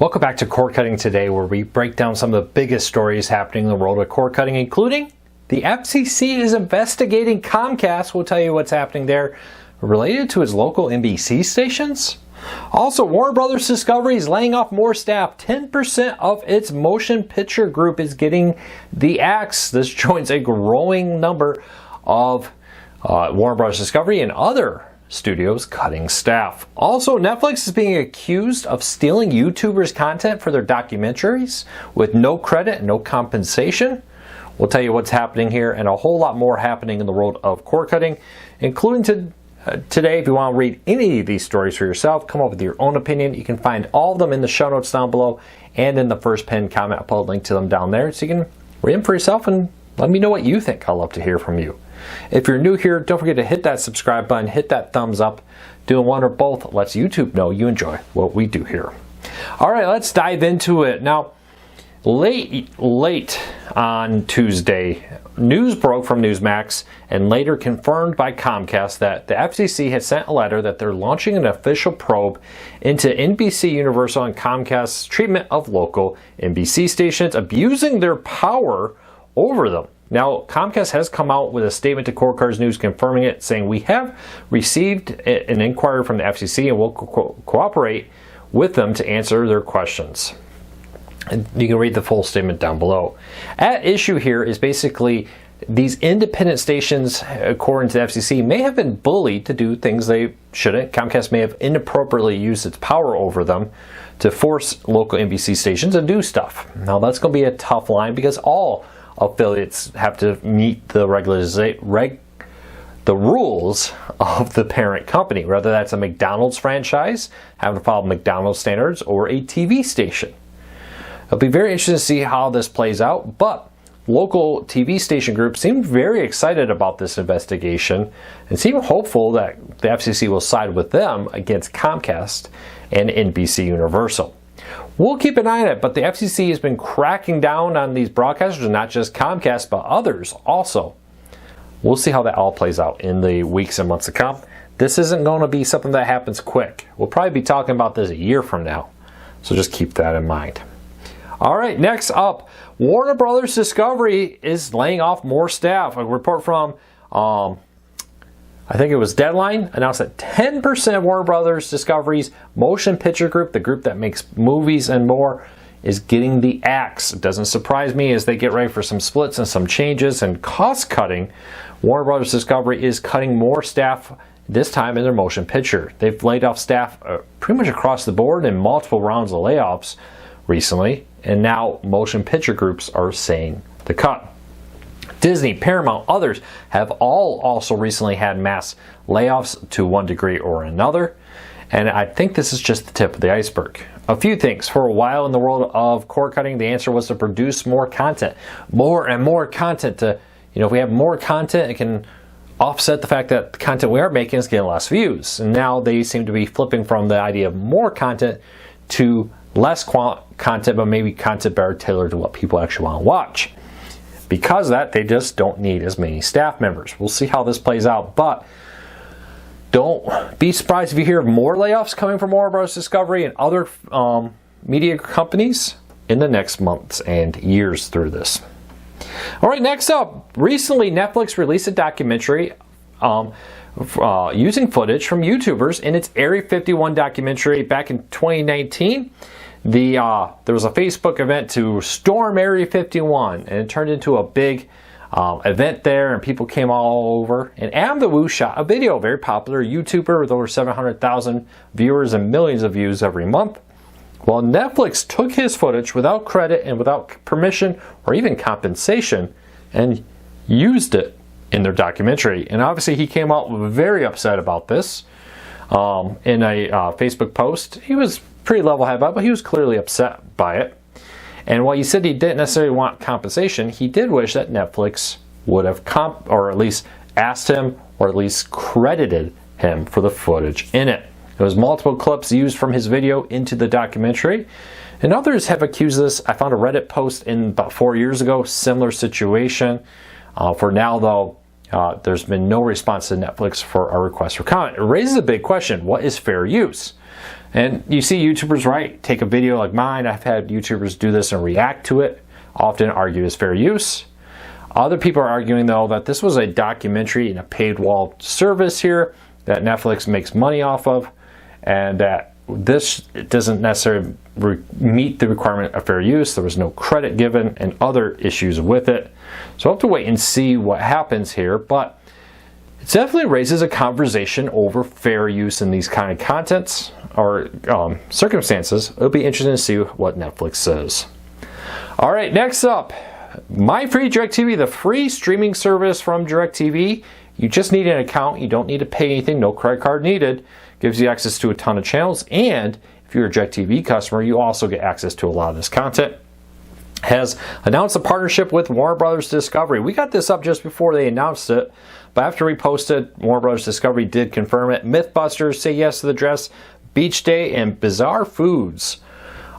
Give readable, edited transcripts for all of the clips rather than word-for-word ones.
Welcome back to Cord Cutting Today, where we break down some of the biggest stories happening in the world of cord cutting, including the FCC is investigating Comcast. We'll tell you what's happening there related to its local NBC stations. Also, Warner Brothers Discovery is laying off more staff. 10% of its motion picture group is getting the axe. This joins a growing number of Warner Brothers Discovery and other studios cutting staff. Also, Netflix is being accused of stealing YouTubers' content for their documentaries with no credit and no compensation. We'll tell you what's happening here and a whole lot more happening in the world of cord cutting, including today. If you want to read any of these stories for yourself, come up with your own opinion. You can find all of them in the show notes down below and in the first pinned comment. I'll put a link to them down there so you can read them for yourself and let me know what you think. I'd love to hear from you. If you're new here, don't forget to hit that subscribe button, hit that thumbs up. Doing one or both lets YouTube know you enjoy what we do here. All right, let's dive into it. Now, late on Tuesday, news broke from Newsmax and later confirmed by Comcast that the FCC had sent a letter that they're launching an official probe into NBC Universal and Comcast's treatment of local NBC stations, abusing their power over them. Now, Comcast has come out with a statement to Cord Cutters News confirming it, saying we have received an inquiry from the FCC and will cooperate with them to answer their questions. And you can read the full statement down below. At issue here is basically these independent stations, according to the FCC, may have been bullied to do things they shouldn't. Comcast may have inappropriately used its power over them to force local NBC stations to do stuff. Now, that's going to be a tough line because all affiliates have to meet the rules of the parent company, whether that's a McDonald's franchise, having to follow McDonald's standards, or a TV station. It'll be very interesting to see how this plays out, but local TV station groups seem very excited about this investigation and seem hopeful that the FCC will side with them against Comcast and NBC Universal. We'll keep an eye on it, but the FCC has been cracking down on these broadcasters, not just Comcast, but others also. We'll see how that all plays out in the weeks and months to come. This isn't going to be something that happens quick. We'll probably be talking about this a year from now, so just keep that in mind. All right, next up, Warner Brothers Discovery is laying off more staff. A report from I think it was Deadline, announced that 10% of Warner Brothers Discovery's motion picture group, the group that makes movies and more, is getting the axe. It doesn't surprise me as they get ready for some splits and some changes and cost cutting. Warner Brothers Discovery is cutting more staff this time in their motion picture. They've laid off staff pretty much across the board in multiple rounds of layoffs recently, and now motion picture groups are saying the cut. Disney, Paramount, others have all also recently had mass layoffs to one degree or another. And I think this is just the tip of the iceberg. A few things. For a while in the world of cord cutting, the answer was to produce more content. More and more content. If we have more content, it can offset the fact that the content we are making is getting less views. And now they seem to be flipping from the idea of more content to less content, but maybe content better tailored to what people actually want to watch. Because of that, they just don't need as many staff members. We'll see how this plays out, but don't be surprised if you hear of more layoffs coming from Warner Bros. Discovery and other media companies in the next months and years through this. All right, next up, recently Netflix released a documentary using footage from YouTubers in its Area 51 documentary back in 2019. There was a Facebook event to storm Area 51, and it turned into a big event there, and people came all over. And Adam the Woo shot a video, very popular YouTuber with over 700,000 viewers and millions of views every month. Well, Netflix took his footage without credit and without permission or even compensation and used it in their documentary. And obviously he came out very upset about this in a Facebook post. He was pretty level-headed about it, but he was clearly upset by it. And while he said he didn't necessarily want compensation, he did wish that Netflix would have or at least asked him or at least credited him for the footage in it. There was multiple clips used from his video into the documentary, and others have accused this. I found a Reddit post in about 4 years ago, similar situation. For now, though, there's been no response to Netflix for our request for comment. It raises a big question: what is fair use? And you see YouTubers, right, take a video like mine. I've had YouTubers do this and react to it, often argue as fair use. Other people are arguing, though, that this was a documentary and a paid wall service here that Netflix makes money off of, and that this doesn't necessarily meet the requirement of fair use. There was no credit given and other issues with it. So we'll have to wait and see what happens here, but it definitely raises a conversation over fair use in these kind of contents or circumstances. It'll be interesting to see what Netflix says. All right, next up, My Free DirecTV, the free streaming service from DirecTV. You just need an account. You don't need to pay anything. No credit card needed. Gives you access to a ton of channels. And if you're a DirecTV customer, you also get access to a lot of this content. Has announced a partnership with Warner Brothers Discovery. We got this up just before they announced it, but after we posted, Warner Brothers Discovery did confirm it. Mythbusters, Say Yes to the Dress, Beach Day, and Bizarre Foods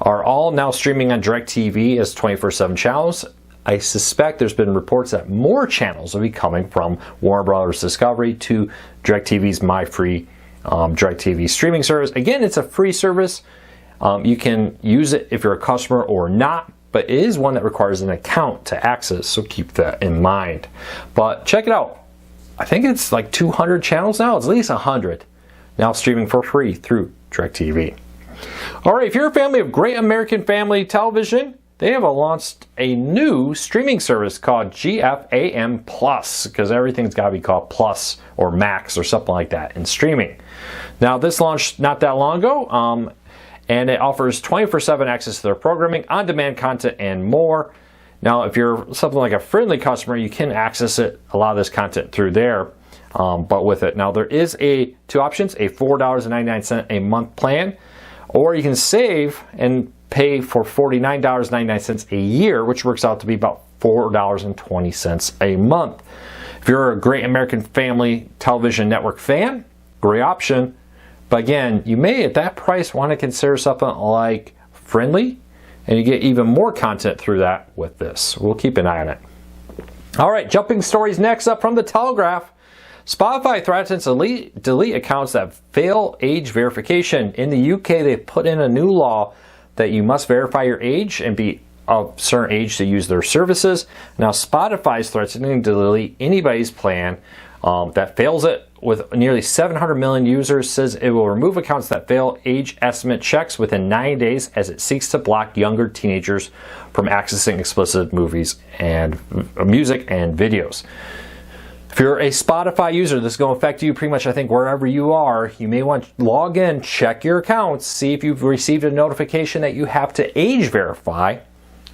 are all now streaming on DirecTV as 24/7 channels. I suspect there's been reports that more channels will be coming from Warner Brothers Discovery to DirecTV's My Free DirecTV streaming service. Again, it's a free service. You can use it if you're a customer or not, but it is one that requires an account to access, so keep that in mind. But check it out. I think it's like 200 channels now. It's at least 100 now streaming for free through DirecTV. All right, if you're a family of Great American Family Television, they have launched a new streaming service called GFAM Plus, because everything's got to be called Plus or Max or something like that in streaming. Now, this launched not that long ago, and it offers 24/7 access to their programming, on-demand content, and more. Now, if you're something like a friendly customer, you can access a lot of this content through there, but with it. Now, there is two options, a $4.99 a month plan, or you can save and pay for $49.99 a year, which works out to be about $4.20 a month. If you're a Great American Family Television Network fan, great option. But again, you may at that price want to consider something like Friendly, and you get even more content through that with this. We'll keep an eye on it. All right, jumping stories next up from the Telegraph. Spotify threatens to delete accounts that fail age verification. In the UK, they've put in a new law that you must verify your age and be of a certain age to use their services. Now, Spotify is threatening to delete anybody's plan that fails it. With nearly 700 million users, says it will remove accounts that fail age estimate checks within 9 days as it seeks to block younger teenagers from accessing explicit movies and music and videos. If you're a Spotify user, this is going to affect you pretty much, I think, wherever you are. You may want to log in, check your accounts, see if you've received a notification that you have to age verify.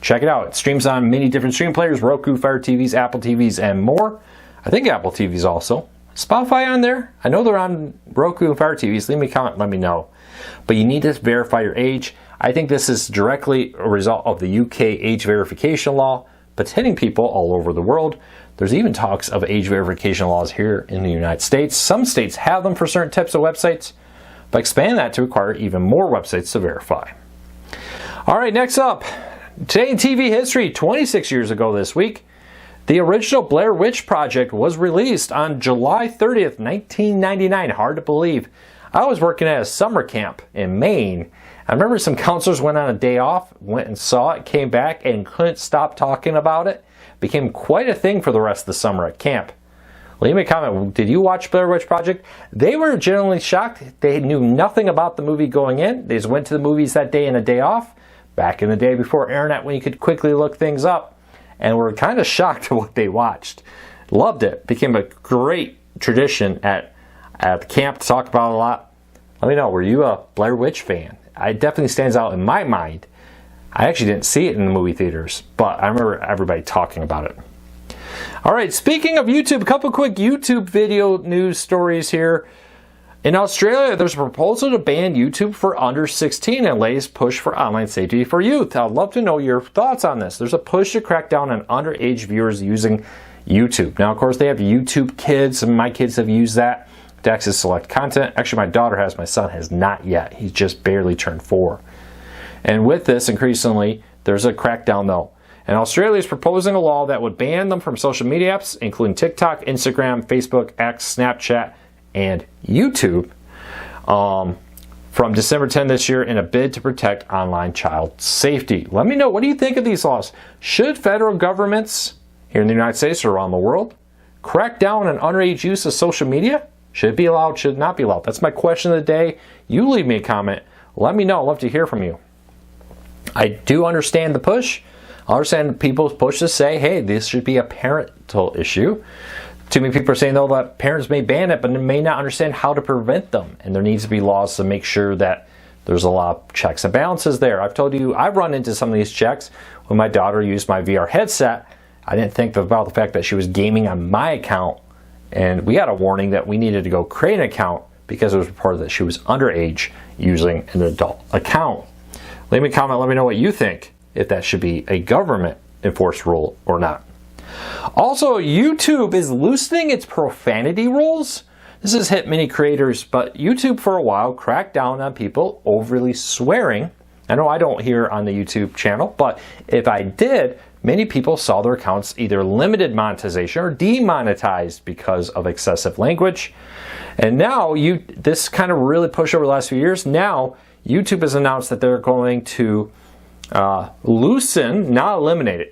Check it out. It streams on many different stream players, Roku, Fire TVs, Apple TVs, and more. I think Apple TVs also. Spotify on there? I know they're on Roku and Fire TVs. Leave me a comment, let me know. But you need to verify your age. I think this is directly a result of the UK age verification law, but it's hitting people all over the world. There's even talks of age verification laws here in the United States. Some states have them for certain types of websites, but expand that to require even more websites to verify. All right, next up. Today in TV history, 26 years ago this week, the original Blair Witch Project was released on July 30th, 1999. Hard to believe. I was working at a summer camp in Maine. I remember some counselors went on a day off, went and saw it, came back, and couldn't stop talking about it. Became quite a thing for the rest of the summer at camp. Leave me a comment. Did you watch Blair Witch Project? They were genuinely shocked. They knew nothing about the movie going in. They just went to the movies that day and a day off. Back in the day before internet when you could quickly look things up. And were kind of shocked at what they watched. Loved it. Became a great tradition at the camp to talk about it a lot. Let me know, were you a Blair Witch fan? It definitely stands out in my mind. I actually didn't see it in the movie theaters, but I remember everybody talking about it. All right, speaking of YouTube, a couple quick YouTube video news stories here. In Australia, there's a proposal to ban YouTube for under 16 and latest push for online safety for youth. I'd love to know your thoughts on this. There's a push to crack down on underage viewers using YouTube. Now, of course, they have YouTube Kids, and my kids have used that to access select content. Actually, my daughter has. My son has not yet. He's just barely turned 4. And with this, increasingly, there's a crackdown, though. And Australia is proposing a law that would ban them from social media apps, including TikTok, Instagram, Facebook, X, Snapchat, and YouTube from December 10 this year in a bid to protect online child safety. Let me know, what do you think of these laws? Should federal governments here in the United States or around the world crack down on underage use of social media? Should it be allowed? Should it not be allowed? That's my question of the day. You leave me a comment. Let me know. I'd love to hear from you. I do understand the push. I understand people's push to say, hey, this should be a parental issue. Too many people are saying, though, that parents may ban it, but they may not understand how to prevent them. And there needs to be laws to make sure that there's a lot of checks and balances there. I've told you, I've run into some of these checks when my daughter used my VR headset. I didn't think about the fact that she was gaming on my account. And we got a warning that we needed to go create an account because it was reported that she was underage using an adult account. Leave me a comment, let me know what you think, if that should be a government enforced rule or not. Also, YouTube is loosening its profanity rules. This has hit many creators, but YouTube for a while cracked down on people overly swearing. I know I don't here on the YouTube channel, but if I did, many people saw their accounts either limited monetization or demonetized because of excessive language. And now, this kind of really pushed over the last few years. Now, YouTube has announced that they're going to loosen, not eliminate it,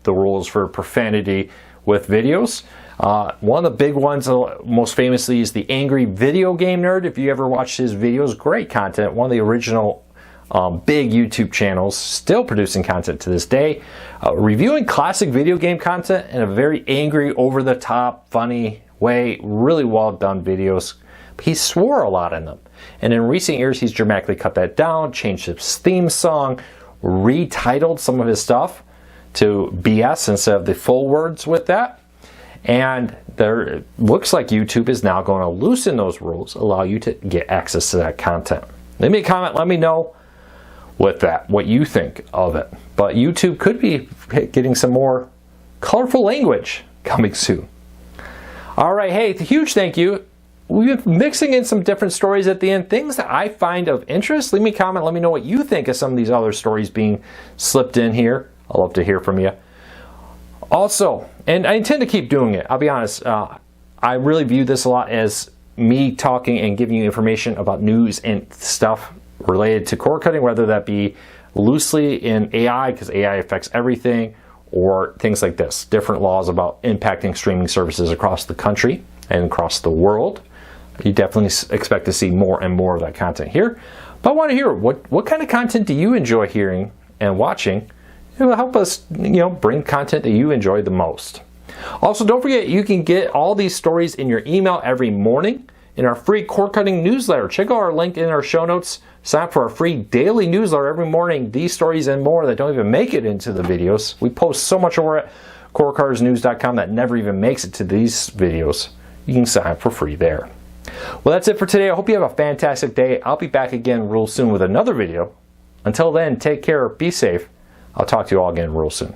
the rules for profanity with videos. One of the big ones, most famously, is the Angry Video Game Nerd. If you ever watched his videos, great content. One of the original big YouTube channels, still producing content to this day, reviewing classic video game content in a very angry, over-the-top, funny way. Really well done videos. He swore a lot in them. And in recent years, he's dramatically cut that down, changed his theme song, retitled some of his stuff to BS instead of the full words with that. And there looks like YouTube is now going to loosen those rules, allow you to get access to that content. Leave me a comment, let me know with that, what you think of it. But YouTube could be getting some more colorful language coming soon. All right, hey, huge thank you. We've been mixing in some different stories at the end, things that I find of interest. Leave me a comment, let me know what you think of some of these other stories being slipped in here. I'd love to hear from you. Also, and I intend to keep doing it, I'll be honest, I really view this a lot as me talking and giving you information about news and stuff related to cord cutting, whether that be loosely in AI, because AI affects everything, or things like this, different laws about impacting streaming services across the country and across the world. You definitely expect to see more and more of that content here. But I want to hear, what kind of content do you enjoy hearing and watching? It will help us, bring content that you enjoy the most. Also, don't forget, you can get all these stories in your email every morning in our free cord cutting newsletter. Check out our link in our show notes. Sign up for our free daily newsletter every morning. These stories and more that don't even make it into the videos. We post so much over at cordcuttersnews.com that never even makes it to these videos. You can sign up for free there. Well, that's it for today. I hope you have a fantastic day. I'll be back again real soon with another video. Until then, take care, be safe. I'll talk to you all again real soon.